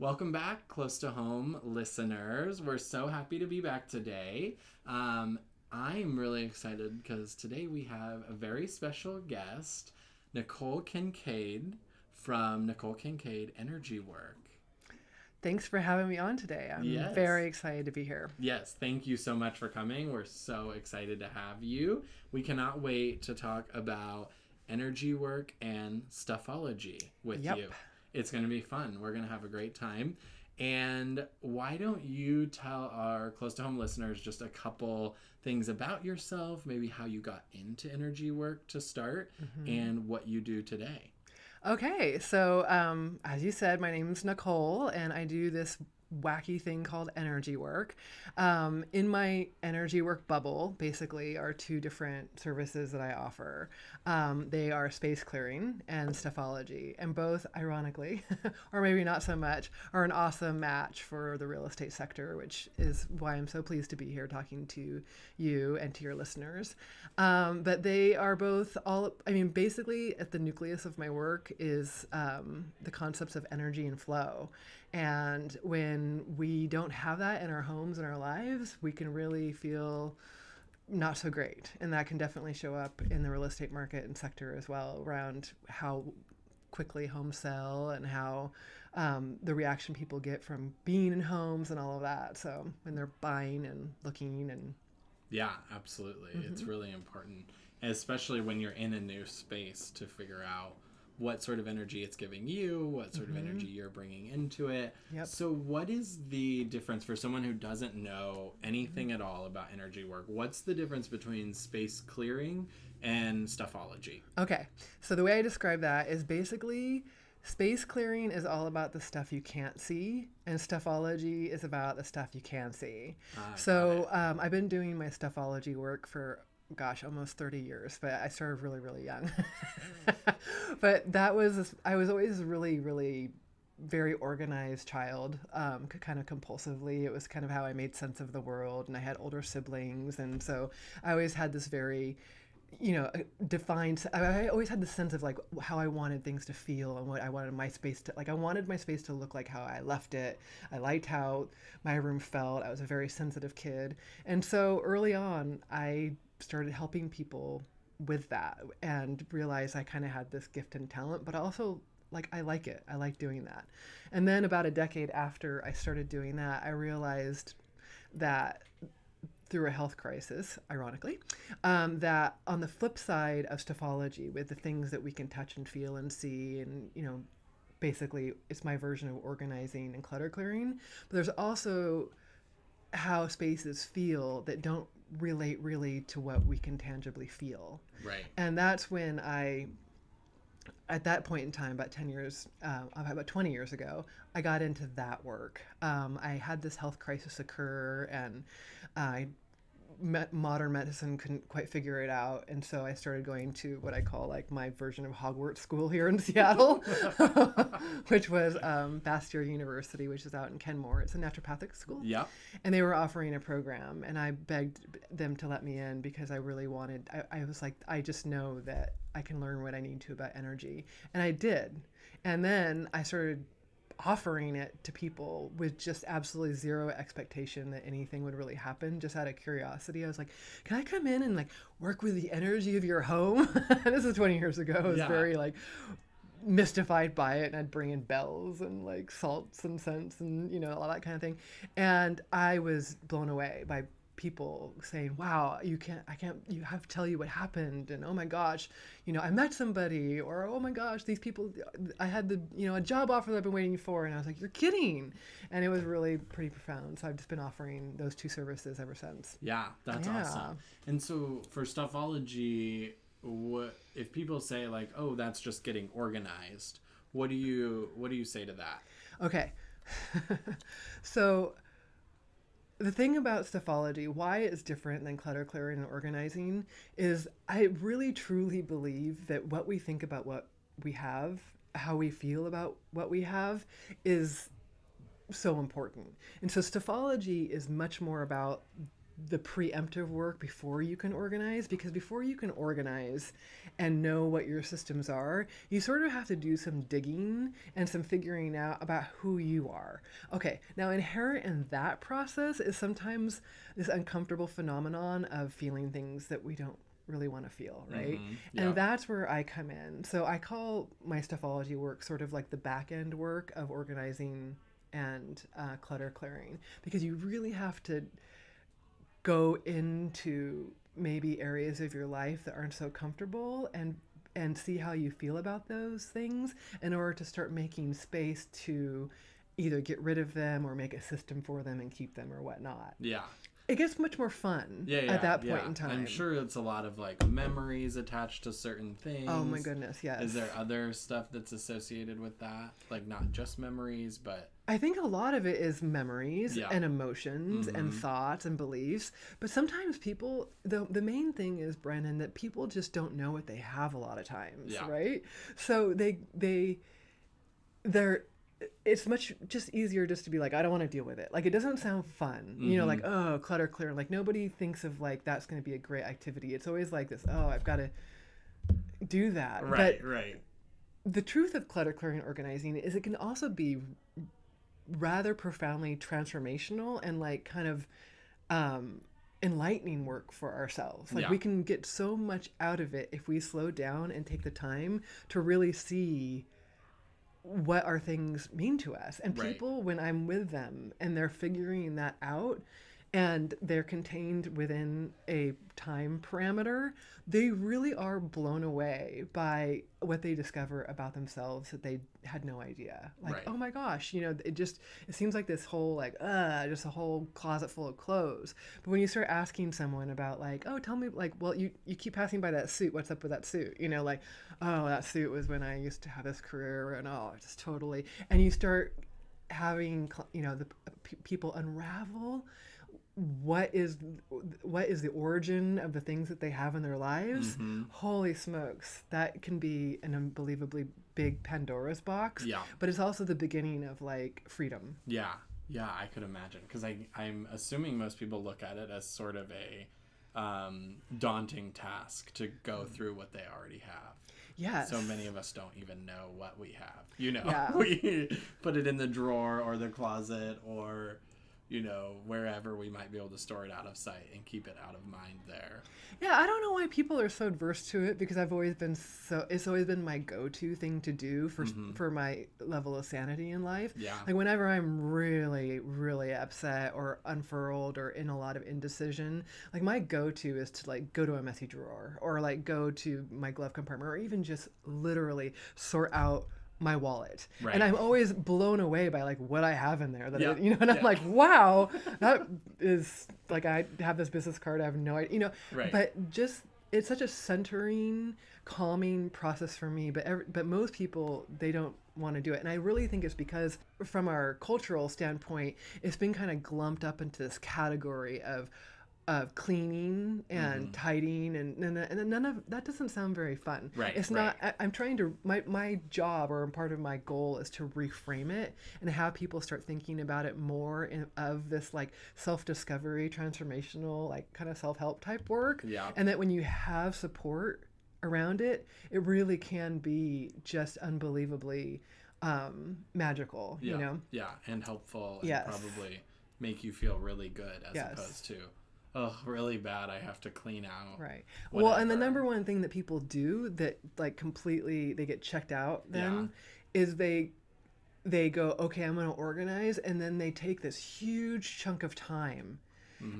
Welcome back, Close to Home listeners. We're so happy to be back today. I'm really excited because today we have a very special guest, Nicole Kincaid from Nicole Kincaid Energy Work. Thanks for having me on today. I'm Yes. very excited to be here. Yes, thank you so much for coming. We're so excited to have you. We cannot wait to talk about energy work and stuffology with Yep. you. It's going to be fun. We're going to have a great time. And why don't you tell our close to home listeners just a couple things about yourself, maybe how you got into energy work to start, and what you do today? Okay, so as you said, my name is Nicole, and I do this wacky thing called energy work. In my energy work bubble, basically, are two different services that I offer. They are space clearing and stuffology, and both, ironically, or maybe not so much, are an awesome match for the real estate sector, which is why I'm so pleased to be here talking to you and to your listeners. But they are both basically at the nucleus of my work is the concepts of energy and flow. And when we don't have that in our homes and our lives, we can really feel not so great. And that can definitely show up in the real estate market and sector as well, around how quickly homes sell and how the reaction people get from being in homes and all of that. So when they're buying and looking and Yeah, absolutely. It's really important, especially when you're in a new space to figure out what sort of energy it's giving you, what sort of energy you're bringing into it. Yep. So, what is the difference for someone who doesn't know anything at all about energy work? What's the difference between space clearing and stuffology? Okay, so the way I describe that is basically space clearing is all about the stuff you can't see, and stuffology is about the stuff you can see. Got it. So I've been doing my stuffology work for, gosh, almost 30 years, but I started really, really young. But I was always really, really very organized child, kind of compulsively. It was kind of how I made sense of the world, and I had older siblings, and so I always had this very defined. I always had the sense of like how I wanted things to feel and what I wanted my space to like. I wanted my space to look like how I left it. I liked how my room felt. I was a very sensitive kid, and so early on, I started helping people with that and realized I kind of had this gift and talent, but also like I like it. I like doing that. And then about a decade after I started doing that, I realized that through a health crisis, ironically, that on the flip side of stuffology, with the things that we can touch and feel and see, and basically it's my version of organizing and clutter clearing. But there's also how spaces feel that don't relate really to what we can tangibly feel. Right. And that's when at that point in time, about 20 years ago, I got into that work. I had this health crisis occur, and I modern medicine couldn't quite figure it out, and so I started going to what I call like my version of Hogwarts school here in Seattle, which was Bastyr University, which is out in Kenmore. It's a naturopathic school. Yep. And they were offering a program, and I begged them to let me in because I really wanted. I was like, I just know that I can learn what I need to about energy, and I did. And then I started offering it to people with just absolutely zero expectation that anything would really happen, just out of curiosity. I was like, can I come in and like work with the energy of your home? This is 20 years ago. I was very like mystified by it, and I'd bring in bells and like salts and scents and all that kind of thing. And I was blown away by people saying, wow, you have to tell you what happened, and oh my gosh, I met somebody, or oh my gosh, these people, I had a job offer that I've been waiting for. And I was like, you're kidding. And it was really pretty profound. So I've just been offering those two services ever since. Yeah, that's awesome. And so for stuffology, what if people say like, oh, that's just getting organized? What do you say to that? Okay. So the thing about stuffology, why it's different than clutter clearing and organizing, is I really truly believe that what we think about what we have, how we feel about what we have, is so important. And so stuffology is much more about the preemptive work before you can organize, because before you can organize and know what your systems are, you sort of have to do some digging and some figuring out about who you are. Okay, now inherent in that process is sometimes this uncomfortable phenomenon of feeling things that we don't really want to feel, right? Yeah. And that's where I come in. So I call my stuffology work sort of like the back end work of organizing and clutter clearing, because you really have to go into maybe areas of your life that aren't so comfortable and see how you feel about those things in order to start making space to either get rid of them or make a system for them and keep them or whatnot. Yeah. It gets much more fun at that point in time. I'm sure it's a lot of like memories attached to certain things. Oh my goodness, yes. Is there other stuff that's associated with that? Like not just memories, but... I think a lot of it is memories and emotions and thoughts and beliefs. But sometimes people, the main thing is, Brennan, that people just don't know what they have a lot of times, right? So they're it's much just easier just to be like, I don't want to deal with it. Like, it doesn't sound fun, you know, like, oh, clutter clear. Like, nobody thinks of like, that's going to be a great activity. It's always like this, oh, I've got to do that. Right, but right. The truth of clutter clearing and organizing is it can also be rather profoundly transformational and like kind of enlightening work for ourselves. Like, we can get so much out of it if we slow down and take the time to really see what our things mean to us. And people, when I'm with them and they're figuring that out and they're contained within a time parameter, they really are blown away by what they discover about themselves that they had no idea. Like, oh my gosh, you know, it seems like this whole like, just a whole closet full of clothes. But when you start asking someone about like, oh, tell me, like, well, you keep passing by that suit. What's up with that suit? You know, like, oh, that suit was when I used to have this career, and oh, just totally. And you start having, you know, the people unravel what is the origin of the things that they have in their lives. Holy smokes, that can be an unbelievably big Pandora's box. But it's also the beginning of like freedom. Yeah, I could imagine, because I'm assuming most people look at it as sort of a daunting task to go through what they already have. Yes. So many of us don't even know what we have. You know, we put it in the drawer or the closet or, you know, wherever we might be able to store it out of sight and keep it out of mind there. Yeah, I don't know why people are so adverse to it, because it's always been my go-to thing to do for my level of sanity in life. Yeah. Like, whenever I'm really, really upset or unfurled or in a lot of indecision, like, my go-to is to like go to a messy drawer or like go to my glove compartment or even just literally sort out my wallet. And I'm always blown away by like what I have in there that you know, and I'm like, wow, that is like, I have this business card, I have no idea, you know. But just, it's such a centering, calming process for me, but most people, they don't want to do it. And I really think it's because from our cultural standpoint, it's been kind of glumped up into this category of cleaning and tidying, and none of that doesn't sound very fun. It's not. I'm trying to, my job, or part of my goal, is to reframe it and have people start thinking about it more of this like self-discovery, transformational, like kind of self-help type work. And that when you have support around it, it really can be just unbelievably magical. You know. And helpful, and probably make you feel really good as opposed to, oh, really bad, I have to clean out. Whatever. Well, and the number one thing that people do that like completely, they get checked out then is they go, okay, I'm going to organize, and then they take this huge chunk of time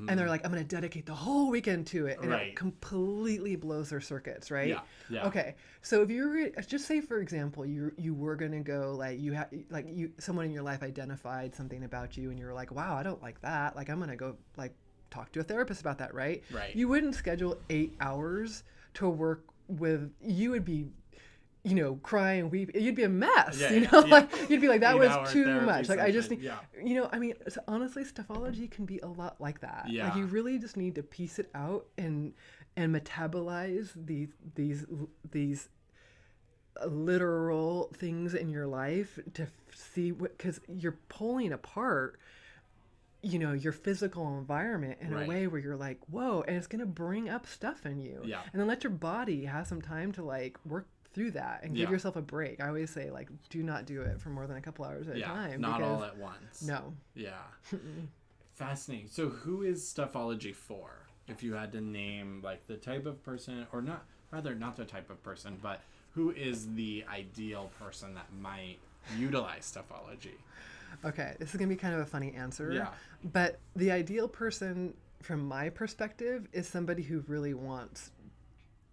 and they're like, I'm going to dedicate the whole weekend to it, and it completely blows their circuits, right? Okay, so if you were, just say for example, you were going to go, like, someone in your life identified something about you and you were like, wow, I don't like that, like, I'm going to go like talk to a therapist about that, right? You wouldn't schedule 8 hours to work with, you would be, you know, crying, weep, you'd be a mess, like, you'd be like, that was too much, like, I just need, you know, I mean, so honestly, stuffology can be a lot like that. Like, you really just need to piece it out and metabolize these literal things in your life to see what, because you're pulling apart, your physical environment in a way where you're like, whoa, and it's going to bring up stuff in you. Yeah. And then let your body have some time to like work through that and give yourself a break. I always say, like, do not do it for more than a couple hours at a time. Not all at once. No. Yeah. Fascinating. So who is stuffology for? If you had to name like the type of person, or not the type of person, but who is the ideal person that might utilize stuffology? Okay, this is going to be kind of a funny answer. Yeah. But the ideal person, from my perspective, is somebody who really wants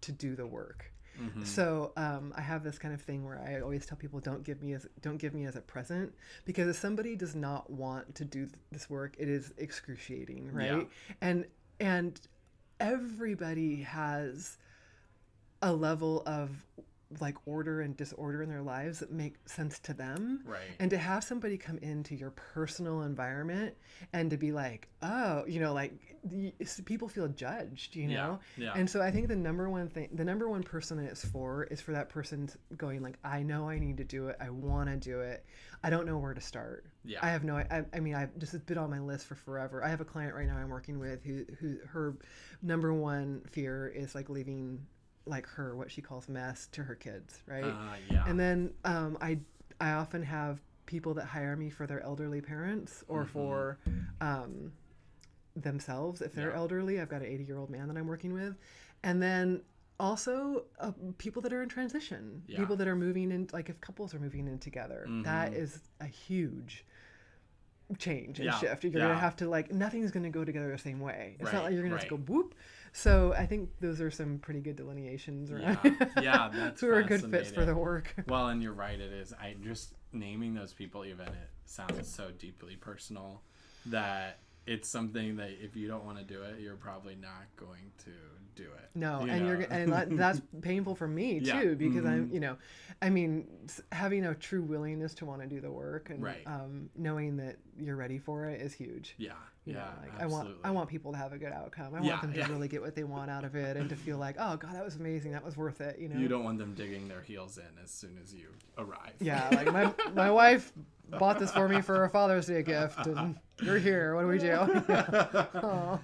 to do the work. Mm-hmm. So I have this kind of thing where I always tell people, don't give me as a present, because if somebody does not want to do this work, it is excruciating, right? Yeah. And everybody has a level of like order and disorder in their lives that make sense to them. Right. And to have somebody come into your personal environment and to be like, oh, like people feel judged, Yeah. And so I think the number one person that it's for is for that person going like, I know I need to do it. I want to do it. I don't know where to start. Yeah. I mean, I've just been on my list for forever. I have a client right now I'm working with who her number one fear is like leaving like what she calls mess to her kids, right? Yeah. And then I often have people that hire me for their elderly parents or for themselves if they're elderly. I've got an 80-year-old man that I'm working with, and then also people that are in transition, people that are moving in, like if couples are moving in together. That is a huge change and shift. You're gonna have to like, nothing's gonna go together the same way. It's not like you're gonna have to go whoop. So I think those are some pretty good delineations around. That's who are good fits for the work. Well, and you're right, it is. I just naming those people, even, it sounds so deeply personal that it's something that if you don't want to do it, you're probably not going to do it. No, and that's painful for me too, because having a true willingness to want to do the work and knowing that you're ready for it is huge. Absolutely. I want people to have a good outcome. I want them to really get what they want out of it and to feel like, oh God, that was amazing, that was worth it. You don't want them digging their heels in as soon as you arrive. Yeah, like my wife bought this for me for a Father's Day gift, and you're here. What do we do?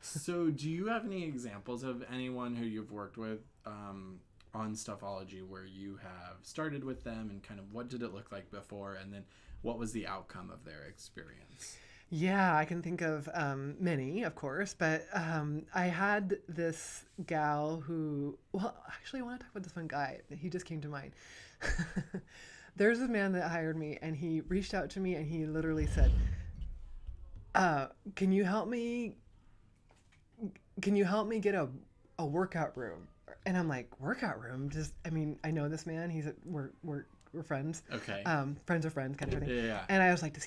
So do you have any examples of anyone who you've worked with on Stuffology where you have started with them, and kind of what did it look like before, and then what was the outcome of their experience? Yeah, I can think of many, of course, but I had this gal who, well, actually I want to talk about this one guy. He just came to mind. There's a man that hired me, and he reached out to me, and he literally said, can you help me get a workout room? And I'm like, workout room? I know this man. We're friends. Okay. Friends of friends kind of thing. Yeah. And I was like, is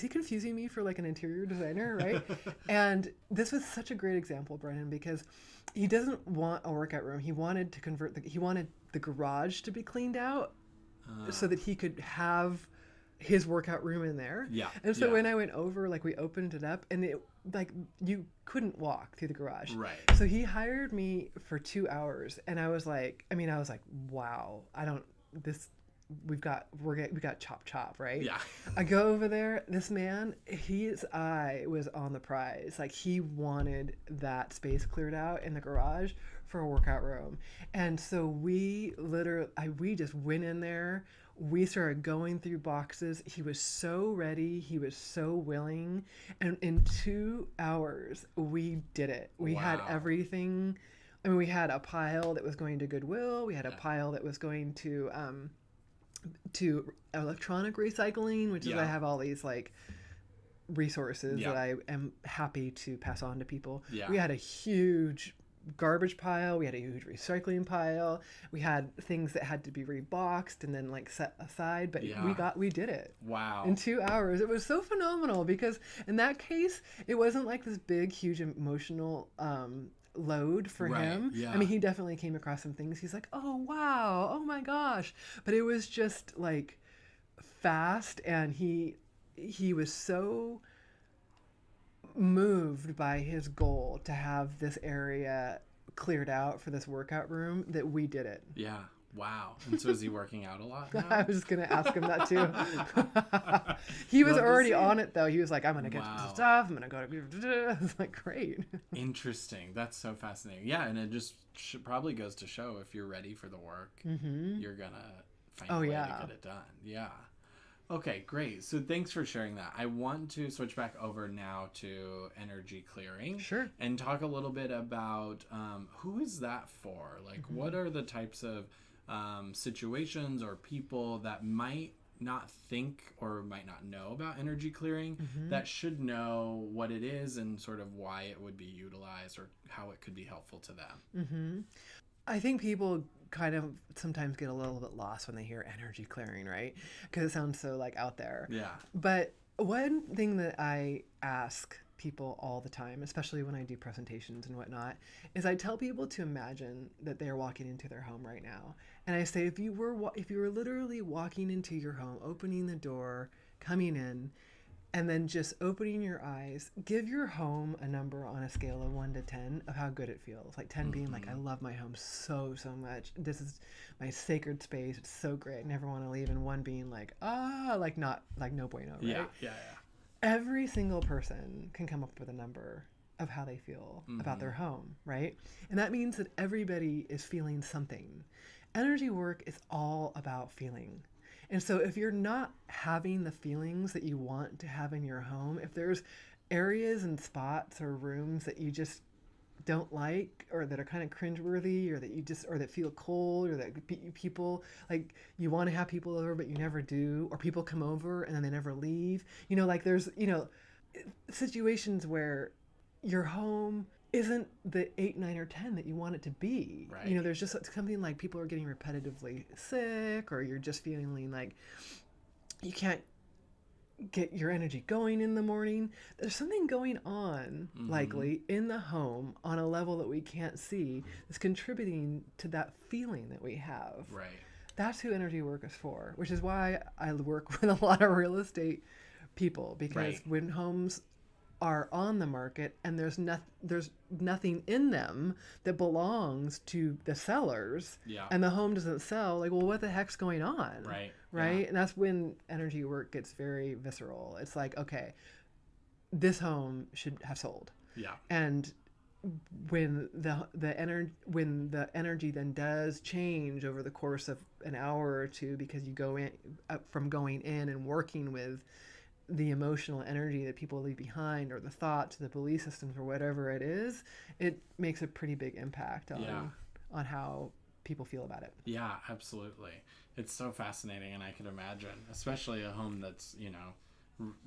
he confusing me for like an interior designer, right? And this was such a great example, Brennan, because he doesn't want a workout room. He wanted to he wanted the garage to be cleaned out so that he could have his workout room in there. Yeah. And so when I went over, like we opened it up, and it like you couldn't walk through the garage. Right. So he hired me for 2 hours, and I was like, wow, we got chop, right? Yeah. I go over there, this man, his eye was on the prize. Like he wanted that space cleared out in the garage for a workout room. And so we just went in there. We started going through boxes. He was so ready. He was so willing. And in 2 hours, we did it. We had everything. I mean, we had a pile that was going to Goodwill. We had a pile that was going to electronic recycling, which is I have all these like resources that I am happy to pass on to people. Yeah. We had a huge garbage pile. We had a huge recycling pile. We had things that had to be reboxed and then like set aside, but we did it. Wow. In 2 hours. It was so phenomenal because in that case, it wasn't like this big, huge emotional load for him. Yeah. I mean, he definitely came across some things. He's like, oh, wow. Oh my gosh. But it was just like fast, and he was so moved by his goal to have this area cleared out for this workout room that we did it. Yeah. Wow. And so is he working out a lot now? I was just gonna ask him that too. He was Love to already see on it. it though. He was like, "I'm gonna get Wow. some stuff. I'm gonna go to." I was like, "Great." Interesting. That's so fascinating. Yeah, and it just probably goes to show if you're ready for the work, you're gonna find a way to get it done. Yeah. Okay, great. So thanks for sharing that. I want to switch back over now to energy clearing. Sure. And talk a little bit about who is that for? Like, what are the types of situations or people that might not think or might not know about energy clearing that should know what it is and sort of why it would be utilized or how it could be helpful to them? I think people kind of sometimes get a little bit lost when they hear energy clearing, right? Because it sounds so like out there. Yeah. But one thing that I ask people all the time, especially when I do presentations and whatnot, is I tell people to imagine that they're walking into their home right now. And I say, if you were literally walking into your home, opening the door, coming in, and then just opening your eyes, give your home a number on a scale of 1 to 10 of how good it feels. Like 10 being like, I love my home so much. This is my sacred space. It's so great. I never want to leave. And 1 being like, like not, like no bueno, right? Yeah. Every single person can come up with a number of how they feel about their home, right? And that means that everybody is feeling something. Energy work is all about feeling. And so if you're not having the feelings that you want to have in your home, if there's areas and spots or rooms that you just don't like, or that are kind of cringeworthy, or that you just, or that feel cold, or that people, like, you want to have people over but you never do, or people come over and then they never leave, like there's situations where your home isn't the 8, 9, or 10 that you want it to be. Right. There's just something like people are getting repetitively sick, or you're just feeling like you can't get your energy going in the morning. There's something going on, likely, in the home on a level that we can't see that's contributing to that feeling that we have. Right. That's who energy work is for, which is why I work with a lot of real estate people, because when homes are on the market and there's nothing in them that belongs to the sellers, and the home doesn't sell, like, well, what the heck's going on? Right. Yeah. And that's when energy work gets very visceral. It's like, okay, this home should have sold. Yeah. And when the energy then does change over the course of an hour or two, because you go in from going in and working with the emotional energy that people leave behind, or the thoughts, the belief systems, or whatever it is, it makes a pretty big impact on how people feel about it. Yeah, absolutely. It's so fascinating, and I can imagine, especially a home that's,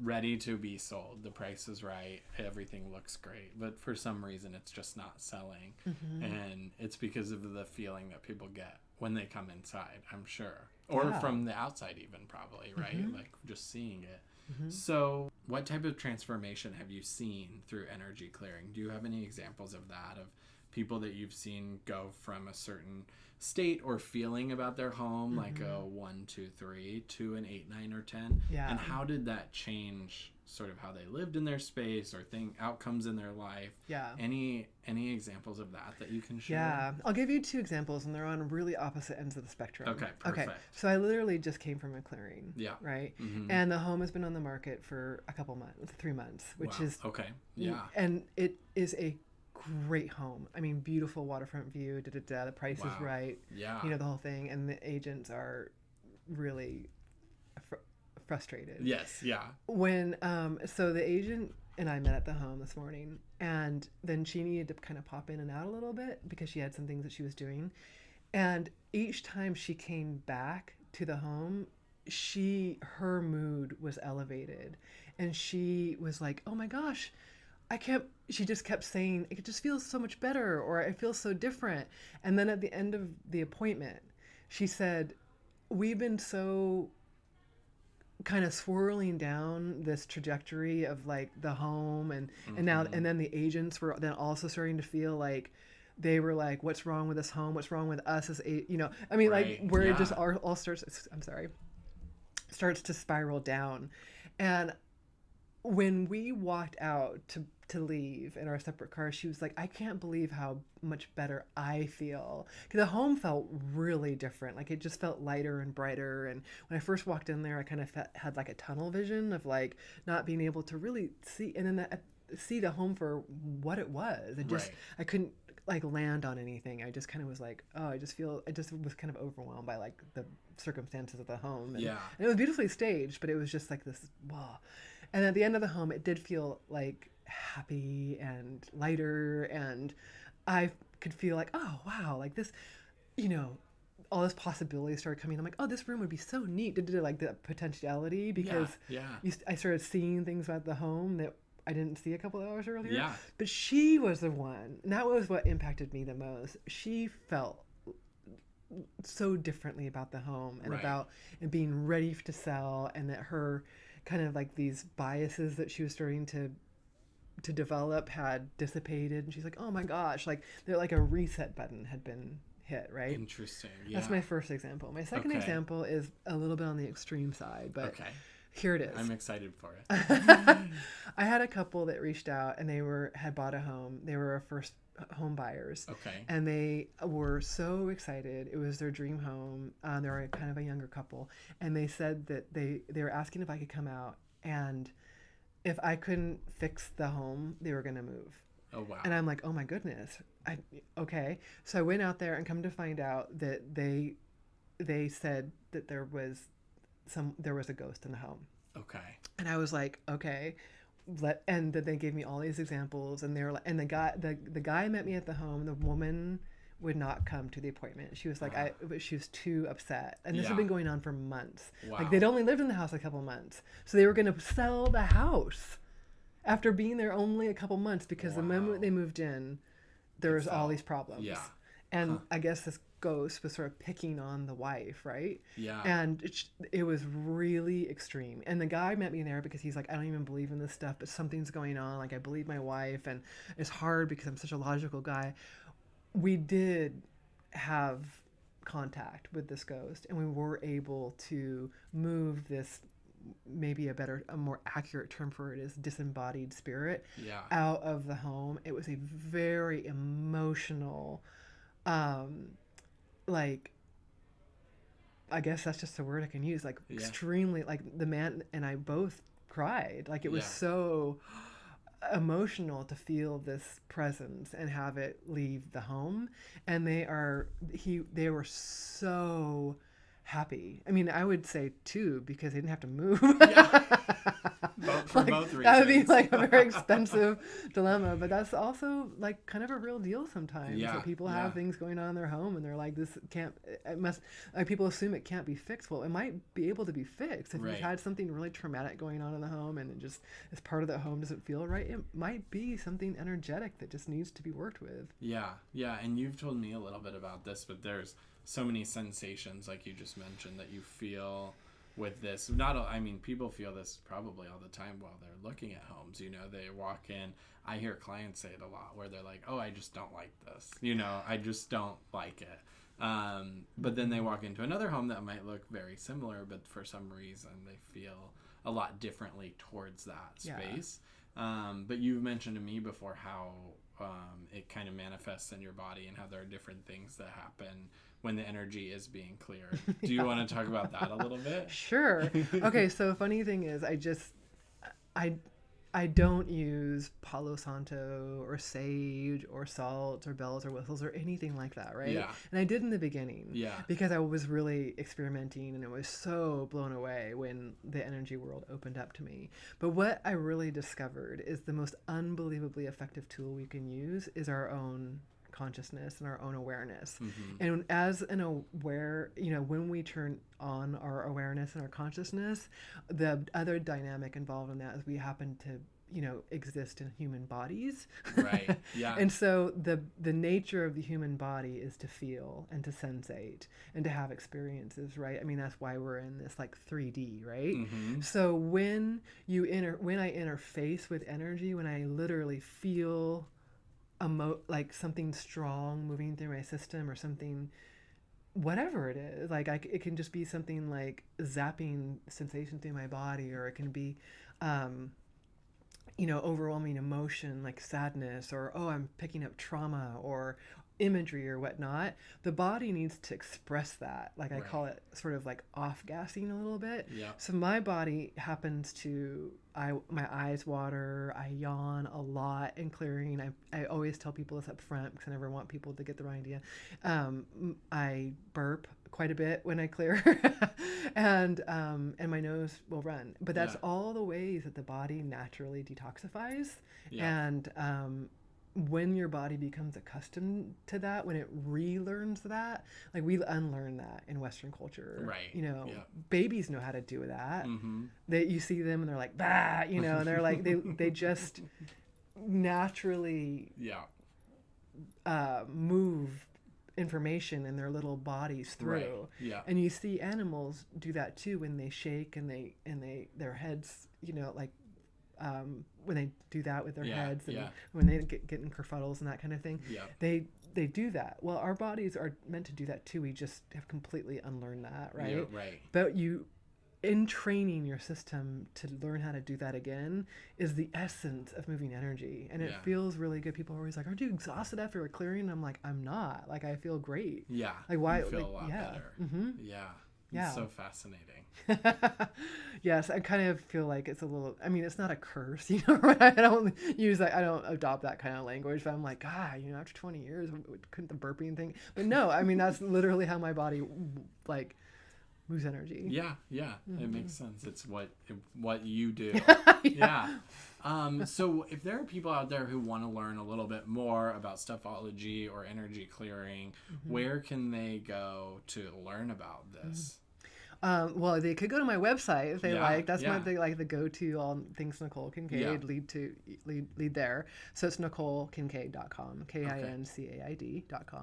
ready to be sold. The price is right, everything looks great, but for some reason it's just not selling. And it's because of the feeling that people get when they come inside, I'm sure. Or from the outside even, probably, right? Like just seeing it. So what type of transformation have you seen through energy clearing? Do you have any examples of that, of people that you've seen go from a certain state or feeling about their home, like a 1, 2, 3, to an 8, 9, or 10? Yeah. And how did that change sort of how they lived in their space or outcomes in their life? Yeah. Any examples of that you can share? Yeah. I'll give you 2 examples, and they're on really opposite ends of the spectrum. Okay, perfect. Okay. So I literally just came from a clearing. Yeah. Right? And the home has been on the market for a couple months, 3 months, which is... Okay. Yeah. And it is a great home. I mean, beautiful waterfront view, the price is right. Yeah. The whole thing. And the agents are really frustrated. Yes. Yeah. When, so the agent and I met at the home this morning, and then she needed to kind of pop in and out a little bit because she had some things that she was doing. And each time she came back to the home, her mood was elevated, and she was like, oh my gosh, she just kept saying, it just feels so much better, or I feel so different. And then at the end of the appointment, she said, we've been so kind of swirling down this trajectory of like the home and now, and then the agents were then also starting to feel like they were like, what's wrong with this home? What's wrong with us as I mean, like where it just all starts, starts to spiral down. And when we walked out to leave in our separate cars, she was like, I can't believe how much better I feel. Because the home felt really different. Like it just felt lighter and brighter. And when I first walked in there, I kind of had like a tunnel vision of like not being able to really see, and then see the home for what it was. It just, Right. I couldn't like land on anything. I just kind of was like, oh, I just was kind of overwhelmed by like the circumstances of the home. Yeah. And it was beautifully staged, but it was just like this, wow. And at the end of the home, it did feel like happy and lighter, and I could feel like, oh wow, like this, you know, all this possibility started coming. I'm like, oh, this room would be so neat. Did like the potentiality, because I started seeing things about the home that I didn't see a couple of hours earlier. Yeah. But she was the one, and that was what impacted me the most. She felt so differently about the home and Right. about and being ready to sell, and that her kind of like these biases that she was starting to develop had dissipated, and she's like, oh my gosh, like they're like a reset button had been hit, right? Interesting. Yeah. That's my first example. My second Okay. example is a little bit on the extreme side, but Okay. here it is. I'm excited for it. I had a couple that reached out, and they had bought a home. They were first home buyers. Okay. And they were so excited. It was their dream home. They were kind of a younger couple, and they said that they were asking if I could come out, and if I couldn't fix the home, they were going to move. Oh, wow. And I'm like, oh my goodness. Okay. So I went out there, and come to find out that they said that there was a ghost in the home. Okay. And I was like, okay. And then they gave me all these examples, and they were like, and the guy met me at the home. The woman would not come to the appointment. She was like, she was too upset. And this had been going on for months. Wow. Like they'd only lived in the house a couple months. So they were going to sell the house after being there only a couple months, because the moment they moved in, there was all these problems. Yeah. And I guess this ghost was sort of picking on the wife, right? Yeah. And it was really extreme. And the guy met me there because he's like, I don't even believe in this stuff, but something's going on. Like, I believe my wife, and it's hard because I'm such a logical guy. We did have contact with this ghost, and we were able to move this, maybe a more accurate term for it is disembodied spirit, out of the home. It was a very emotional, like, I guess that's just the word I can use, like extremely, like the man and I both cried. Like it was so emotional to feel this presence and have it leave the home. And they were so happy. I mean, I would say too, because they didn't have to move. For both reasons. That would be like a very expensive dilemma, but that's also like kind of a real deal sometimes. Yeah, that people have things going on in their home, and they're like, people assume it can't be fixed. Well, it might be able to be fixed. If you've had something really traumatic going on in the home, and it just as part of the home doesn't feel right, it might be something energetic that just needs to be worked with. Yeah. And you've told me a little bit about this, but there's so many sensations, like you just mentioned, that you feel with this. People feel this probably all the time while they're looking at homes. You know, they walk in. I hear clients say it a lot, where they're like, oh, I just don't like this. You know, I just don't like it. But then they walk into another home that might look very similar, but for some reason they feel a lot differently towards that space. But you've mentioned to me before how it kind of manifests in your body, and how there are different things that happen when the energy is being cleared. Do you want to talk about that a little bit? Sure. Okay, so funny thing is, I don't use Palo Santo or sage or salt or bells or whistles or anything like that, right? Yeah. And I did in the beginning. Yeah. Because I was really experimenting, and I was so blown away when the energy world opened up to me. But what I really discovered is the most unbelievably effective tool we can use is our own consciousness and our own awareness. And as an aware, when we turn on our awareness and our consciousness, the other dynamic involved in that is we happen to exist in human bodies. Right. Yeah. And so the nature of the human body is to feel and to sensate and to have experiences, right? I mean, that's why we're in this like 3D, right? So when I interface with energy, when I literally feel like something strong moving through my system, or something, whatever it is, like it can just be something like zapping sensation through my body, or it can be overwhelming emotion like sadness, or, oh, I'm picking up trauma or imagery or whatnot, the body needs to express that. Like I call it sort of like off gassing a little bit. Yeah. So my body happens to, my eyes water, I yawn a lot in clearing. I always tell people this up front because I never want people to get the wrong idea. I burp quite a bit when I clear, and my nose will run. But that's all the ways that the body naturally detoxifies. And when your body becomes accustomed to that, when it relearns that, like we unlearn that in Western culture, babies know how to do that. That you see them and they're like, bah, and they're like, they just naturally move information in their little bodies through. And you see animals do that too when they shake and their heads, when they do that with their heads, and when they get in kerfuddles and that kind of thing, they do that. Well, our bodies are meant to do that too. We just have completely unlearned that, right? But in training your system to learn how to do that again is the essence of moving energy, and it feels really good. People are always like, "Aren't you exhausted after a clearing?" And I'm like, "I'm not. Like, I feel great." Like, why? You feel like, a lot better. It's so fascinating. Yes, I kind of feel like it's a little, I mean, it's not a curse, right? I don't adopt that kind of language, but I'm like, God, after 20 years, couldn't the burping thing? But no, I mean, that's literally how my body, like, moves energy. It makes sense. It's what you do. So if there are people out there who want to learn a little bit more about stuffology or energy clearing, where can they go to learn about this? Well, they could go to my website if they like. That's they like the go-to all things Nicole Kincaid lead there. So it's NicoleKincaid.com, KINCAID.com.